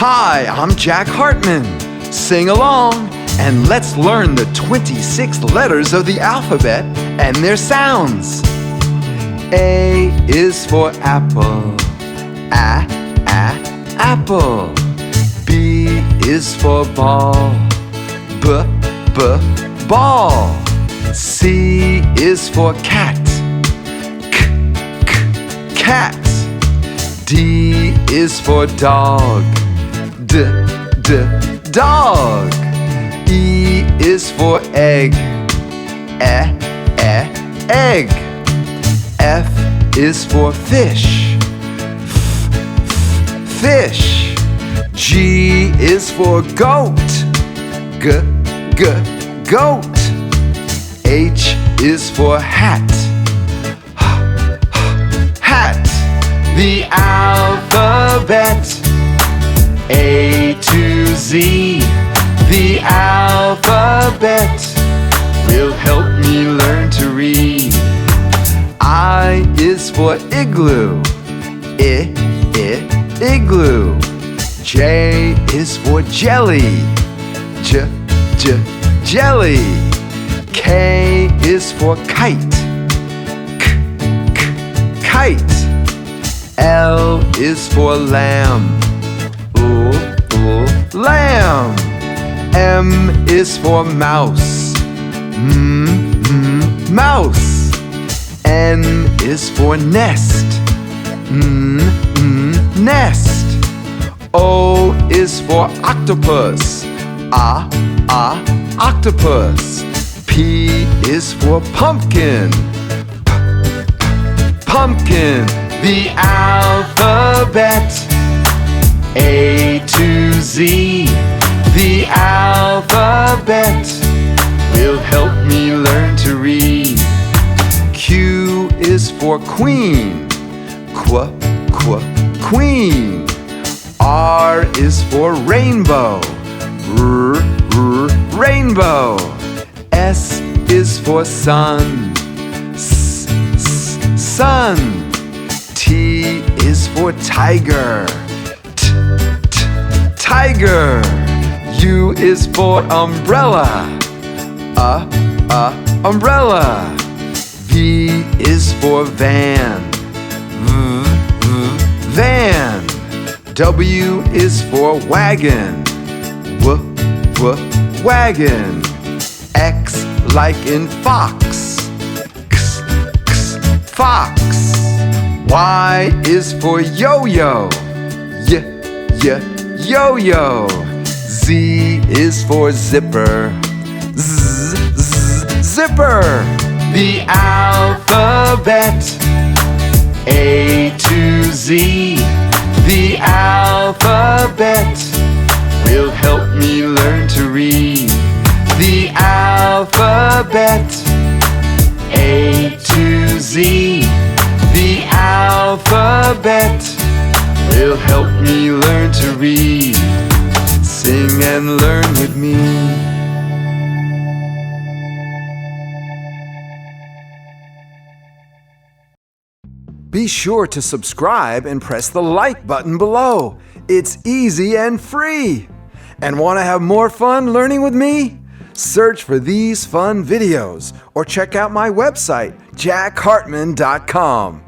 Hi, I'm Jack Hartman. Sing along and let's learn the 26 letters of the alphabet and their sounds. A is for apple. Apple. B is for ball. Ball. C is for cat. Cat. D is for dog. Dog. E is for egg. Egg. F is for fish. Fish. G is for goat. Goat. H is for hat. Hat. The alphabet, A to Z. The alphabet will help me learn to read. I is for igloo. Igloo. J is for jelly. Jelly. K is for kite. Kite. L is for lamb. Lamb. M is for mouse. Mouse. N is for nest. Nest. O is for octopus. Octopus. P is for pumpkin. Pumpkin. The alphabet, A to Z. The alphabet will help me learn to read. Q is for queen. Queen. R is for rainbow. Rainbow. S is for sun. Sun. T is for tiger. Tiger. U is for umbrella. Umbrella. V is for van. Van. W is for wagon. Wagon. X like in fox. Fox. Y is for yo-yo. Yo-yo. Z is for zipper. Zipper. The alphabet, A to Z. The alphabet will help me learn to read. The alphabet, A to Z. The alphabet will help me learn to read. Sing and learn with me. Be sure to subscribe and press the like button below. It's easy and free. And want to have more fun learning with me? Search for these fun videos or check out my website, jackhartman.com.